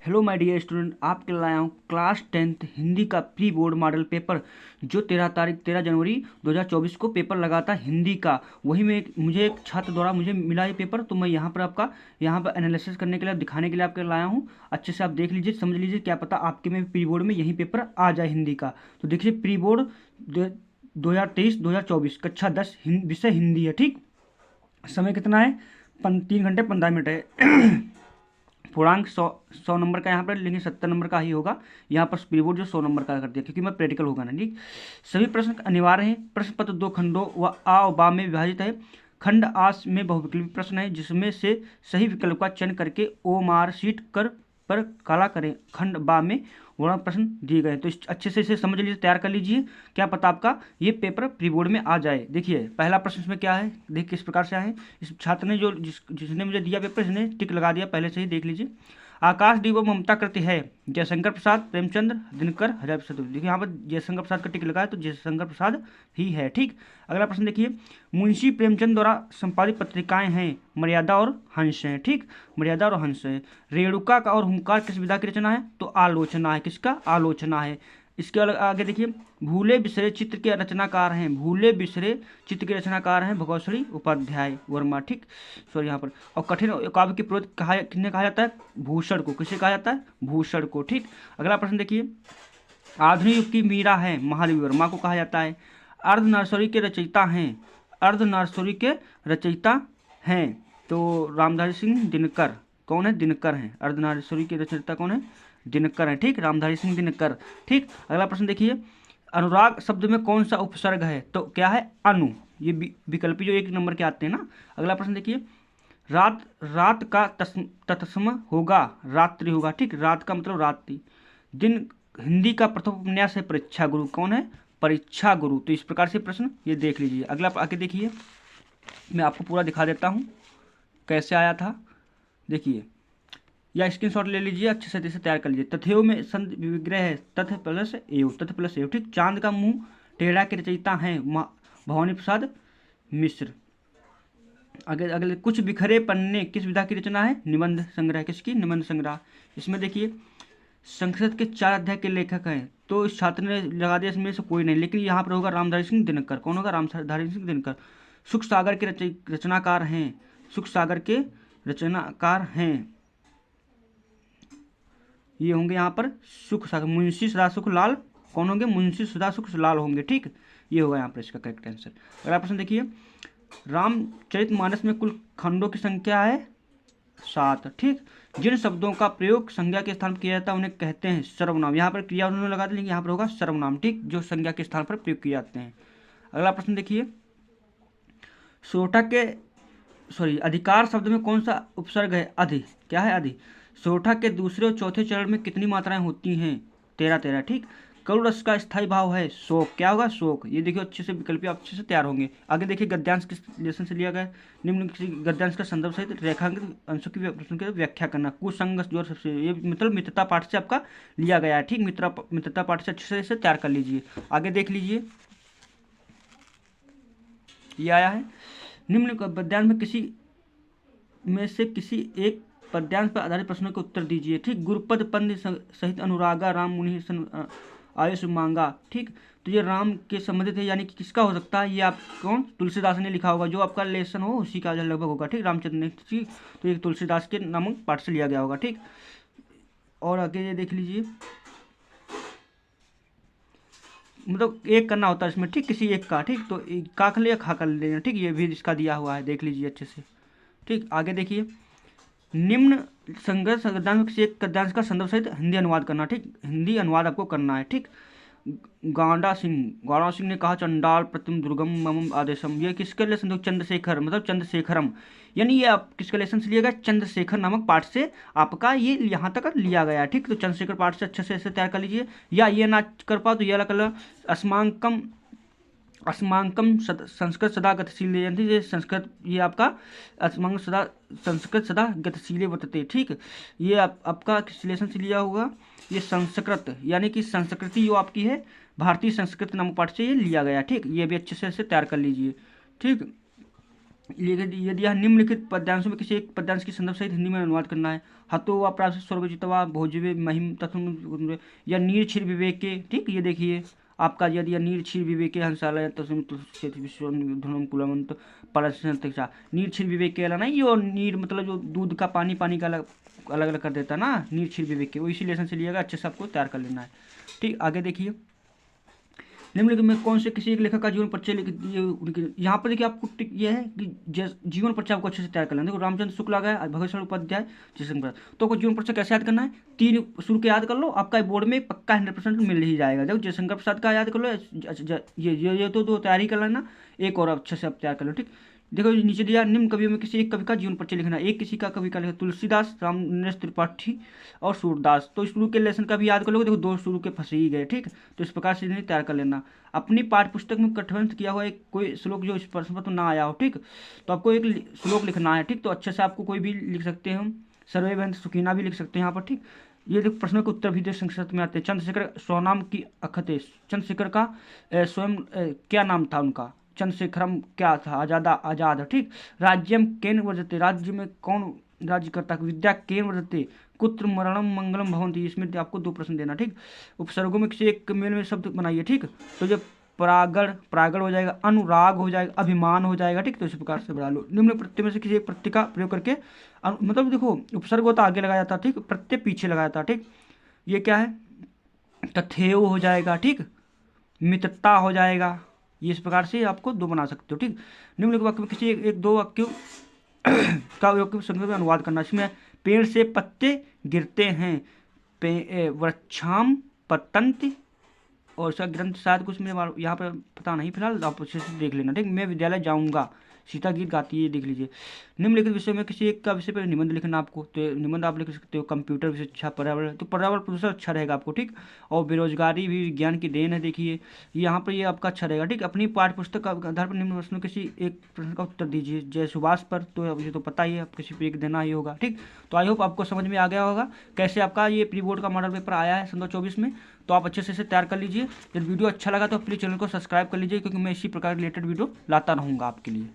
Hello my dear student, आपके लिए आया हूँ क्लास 10th हिंदी का प्री बोर्ड मॉडल पेपर जो 13 जनवरी 2024 को पेपर लगा था हिंदी का। वही में मुझे एक छात्र द्वारा मुझे मिला ये पेपर, तो मैं यहाँ पर आपका यहाँ पर एनालिसिस करने के लिए, दिखाने के लिए आपके लाया हूँ। अच्छे से आप देख लीजिए, समझ लीजिए, क्या पता आपके में प्री बोर्ड में यही पेपर आ जाए हिंदी का। तो देखिए, प्री बोर्ड 2023-2024 कक्षा 10 विषय हिंदी है। ठीक, समय कितना है? 3 घंटे 15 मिनट है। पूर्णांक 100 नंबर का यहाँ पर, लेकिन 70 नंबर का ही होगा। यहाँ पर प्री बोर्ड जो 100 नंबर का कर दिया, क्योंकि मैं प्रैक्टिकल होगा ना। ठीक, सभी प्रश्न अनिवार्य हैं। प्रश्न पत्र 2 खंडों व आ और बा में विभाजित है। खंड आ में बहुविकल्पी प्रश्न है, जिसमें से सही विकल्प का चयन करके ओ मार्क शीट पर काला करें। खंड बा में वर्णन प्रश्न दिए गए हैं। तो अच्छे से इसे समझ लीजिए, तैयार कर लीजिए, क्या पता आपका ये पेपर प्री बोर्ड में आ जाए। देखिए, पहला प्रश्न इसमें क्या है, देखिए किस प्रकार से है। इस छात्र ने जिसने मुझे दिया पेपर, इसने टिक लगा दिया पहले से ही, देख लीजिए। आकाश दीपो ममता करती है, जयशंकर प्रसाद, प्रेमचंद्र, दिनकर, हजार प्रसाद। देखिए यहाँ पर जयशंकर प्रसाद का टिक लगा है, तो जयशंकर प्रसाद ही है। ठीक, अगला प्रश्न देखिए, मुंशी प्रेमचंद द्वारा संपादित पत्रिकाएं हैं, मर्यादा और हंस हैं। ठीक, मर्यादा और हंस है। रेणुका का और हुंकार किस विधा की रचना है? तो आलोचना है। किसका? आलोचना है। इसके आगे देखिए, भूले बिसरे चित्र के रचनाकार हैं, भूले बिसरे चित्र के रचनाकार हैं भगवतश्री उपाध्याय वर्मा। ठीक, सॉरी यहाँ पर। और कठिन काव्य की प्रोत किन्हें कहा जाता है? भूषण को। किसे कहा जाता है? भूषण को। ठीक, अगला प्रश्न देखिए, आधुनिक युग की मीरा है, महादेवी वर्मा को कहा जाता है। अर्ध नर्सरी के रचयिता हैं, अर्ध नर्सरी के रचयिता हैं तो रामधारी सिंह दिनकर। कौन है? दिनकर हैं। अर्ध नर्सरी के रचयिता कौन है? दिनकर है। ठीक, रामधारी सिंह दिनकर। ठीक, अगला प्रश्न देखिए, अनुराग शब्द में कौन सा उपसर्ग है? तो क्या है? अनु। ये विकल्पी जो 1 नंबर के आते हैं ना। अगला प्रश्न देखिए, रात रात का तत्सम होगा, रात्रि होगा। ठीक, रात का मतलब रात्रि। दिन हिंदी का प्रथम उपन्यास है परीक्षा गुरु। कौन है? परीक्षा गुरु। तो इस प्रकार से प्रश्न ये देख लीजिए। अगला आगे देखिए, मैं आपको पूरा दिखा देता हूँ कैसे आया था। देखिए, या स्क्रीनशॉट ले लीजिए, अच्छे से इसे तैयार कर लीजिए। तथ्यों में संत विग्रह है, तथ्य प्लस एव, तथ्य प्लस एव। ठीक, चांद का मुंह टेढ़ा के रचयिता हैं भवानी प्रसाद मिश्र। अगले अगले, कुछ बिखरे पन्ने किस विधा की रचना है? निबंध संग्रह। किसकी? निबंध संग्रह। इसमें देखिए, संस्कृत के 4 अध्याय के लेखक हैं, तो इस छात्र ने लगा दिया इसमें से कोई नहीं, लेकिन यहाँ पर होगा रामधारी सिंह दिनकर। कौन होगा? रामधारी सिंह दिनकर। सुख सागर के रचनाकार हैं, सुख सागर के रचनाकार हैं, ये होंगे यहाँ पर सुख सागर, मुंशी सदासुख लाल। कौन होंगे? मुंशी सदासुख लाल होंगे। ठीक, ये होगा यहाँ पर इसका करेक्ट आंसर। अगला प्रश्न देखिए, रामचरितमानस में कुल खंडों की संख्या है 7। ठीक, जिन शब्दों का प्रयोग संज्ञा के स्थान पर किया जाता है उन्हें कहते हैं सर्वनाम। यहाँ पर क्रिया उन्होंने लगा दी, लेकिन यहाँ पर होगा सर्वनाम। ठीक, जो संज्ञा के स्थान पर प्रयोग किए जाते हैं। अगला प्रश्न देखिए, सोठा के अधिकार शब्द में कौन सा उपसर्ग है? अधि। क्या है? अधि। सोठा के दूसरे और चौथे चरण में कितनी मात्राएं होती हैं? 13। ठीक, करुण रस का स्थायी भाव है शोक। क्या होगा? शोक। ये देखिए, अच्छे से विकल्प अच्छे से तैयार होंगे। आगे देखिए, गद्यांश किस लेसन से लिया गया? निम्न किसी गद्यांश का संदर्भ सहित रेखांकित अंशों की व्याख्या करना। कुसंग जो सबसे, ये मतलब मित्रता पाठ से आपका लिया गया है। ठीक, मित्रता पाठ से अच्छे से इसे तैयार कर लीजिए। आगे देख लीजिए, ये आया है, निम्न गद्यांश में से किसी एक पद्यांश पर आधारित प्रश्नों के उत्तर दीजिए। ठीक, गुरुपद पंद सहित अनुरागा राम मुनि आयुष मांगा। ठीक, तो ये राम के संबंधित है, यानी कि किसका हो सकता है? ये आप कौन? तुलसीदास ने लिखा होगा, जो आपका लेसन हो उसी का लगभग होगा। ठीक, रामचंद्र ने। ठीक, तो ये तुलसीदास के नामक पाठ से लिया गया होगा। ठीक, और आगे ये देख लीजिए, मतलब एक करना होता है इसमें। ठीक, किसी एक का। ठीक, तो काकल या खाकल लेना। ठीक, ये भी इसका दिया हुआ है, देख लीजिए अच्छे से। ठीक, आगे देखिए, निम्न संघर्ष गद्यांश में किसी एक गद्यांश का संदर्भ सहित हिंदी अनुवाद करना। ठीक, हिंदी अनुवाद आपको करना है। ठीक, गौड़ा सिंह ने कहा, चंडाल प्रतिम दुर्गम मम आदेशम। ये किसके लेसन? चंद्रशेखर, मतलब चंद्रशेखरम, यानी ये आप किसके लेसन से लिया गया? चंद्रशेखर नामक पाठ से आपका ये यहाँ तक लिया गया है। ठीक, तो चंद्रशेखर पाठ से अच्छे से ऐसे तैयार कर लीजिए। या ये ना कर पाओ तो ये अलग अस्माकम संस्कृत सदा गतिशील, ये संस्कृत, ये आपका अस्माकम सदा संस्कृत सदा गतिशील वर्तते। ठीक, ये आपका किस लेसन से लिया होगा? ये संस्कृत, यानी कि संस्कृति जो आपकी है भारतीय संस्कृत नामक पाठ से ये लिया गया। ठीक, ये भी अच्छे से तैयार कर लीजिए। ठीक, यदि यह निम्नलिखित पद्यांशों में किसी एक पद्यांश की संदर्भ सहित हिंदी में अनुवाद करना है। हतो व प्राप्त स्वर्ग जितवा भोजवे महिम तथुम या नीर क्षीर विवेके, ठीक, ये देखिए आपका यदि या नीर क्षीर विवेके हंसालय तस्म विश्वम कुलमंत परसा, नीर क्षीर विवेके वाला नहीं, ये नीर मतलब जो दूध का पानी पानी का अलग अलग अलग कर देता है ना, नीर क्षीर विवेके, वो इसी लेसन से लिएगा, अच्छे से आपको तैयार कर लेना है। ठीक, आगे देखिए निम्नलिखित में कौन से किसी एक लेखक का जीवन परिचय लिख दिए उनके, यहाँ पर देखिए आपको टिक ये है कि जीवन परिचय आपको अच्छे से तैयार कर लेना। देखो रामचंद्र शुक्ला गया, भगत शरण उपाध्याय, जयशंकर, तो आपको जीवन परिचय कैसे याद करना है, 3 शुरू के याद कर लो, आपका बोर्ड में पक्का 100% मिल ही जाएगा। देखो जयशंकर प्रसाद का याद कर लो, ये तो तैयारी कर लेना, एक और अच्छे से आप तैयार कर लो। ठीक, देखो नीचे दिया निम्न कवियों में किसी एक कवि का जीवन परिचय लिखना है। एक किसी का कवि का लिखा तुलसीदास, रामनरेश त्रिपाठी और सूरदास, तो शुरू के लेसन का भी याद कर लोगे। देखो 2 शुरू के फंसे ही गए, ठीक, तो इस प्रकार से इन्हें तैयार कर लेना। अपनी पाठ्य पुस्तक में कंठस्थ किया हुआ एक कोई श्लोक जो इस प्रश्न पर तो ना आया हो, ठीक, तो आपको एक श्लोक लिखना है। ठीक, तो अच्छे से आपको कोई भी लिख सकते हैं, हम सर्वे भवन्तु सुखिनः भी लिख सकते हैं यहाँ पर। ठीक, ये देखो प्रश्नों के उत्तर भी देश संस्कृत में आते हैं। चंद्रशेखर स्वनाम की अखते, चंद्रशेखर का स्वयं क्या नाम था उनका, चंद्रशेखरम क्या था, आजाद। ठीक, राज्यम केन वर्जते, राज्य में कौन राज्य करता, विद्या केन वर्जते, कुत्र मरणम मंगलम भवन्ति, इसमें आपको 2 प्रश्न देना। ठीक, उपसर्गों में किसी एक मेल में शब्द बनाइए। ठीक, तो जब प्रागड़ हो जाएगा, अनुराग हो जाएगा, अभिमान हो जाएगा। ठीक, तो इस प्रकार से बढ़ा लो। निम्न प्रत्यय में से किसी एक प्रत्यय का प्रयोग करके मतलब देखो उपसर्ग होता आगे लगाया था, ठीक, प्रत्यय पीछे लगाया था। ठीक, ये क्या है, तथेय हो जाएगा। ठीक, मित्रता हो जाएगा। ये इस प्रकार से आपको 2 बना सकते हो। ठीक, निम्नलिखित वाक्य में किसी एक 2 वाक्यों का संस्कृत में अनुवाद करना। इसमें पेड़ से पत्ते गिरते हैं, वृक्षाम पतंति, और इसका ग्रंथ शायद कुछ मेरे यहाँ पर पता नहीं, फिलहाल आप अच्छे से देख लेना। ठीक, मैं विद्यालय जाऊँगा, सीता गीत गाती है, देख लीजिए। निम्नलिखित विषय में किसी एक का विषय पर निबंध लिखना आपको, तो निबंध आप लिख सकते हो कंप्यूटर विषय अच्छा, पर्यावरण, तो पर्यावरण प्रदूषण अच्छा रहेगा आपको। ठीक, और बेरोजगारी भी विज्ञान की देन है, देखिए यहाँ पर ये आपका अच्छा रहेगा। ठीक, अपनी पाठ्य पुस्तक का आधार पर निम्न प्रश्नों किसी एक प्रश्न का उत्तर दीजिए। जय सुभाष पर तो ये तो पता ही है, आप किसी पर एक देना ही होगा। ठीक, तो आई होप आपको समझ में आ गया होगा कैसे आपका ये प्री बोर्ड का मॉडल पेपर आया है सन 2024 में, तो आप अच्छे से इसे तैयार कर लीजिए। यदि वीडियो अच्छा लगा तो प्लीज़ चैनल को सब्सक्राइब कर लीजिए, क्योंकि मैं इसी प्रकार रिलेटेड वीडियो लाता रहूँगा आपके लिए।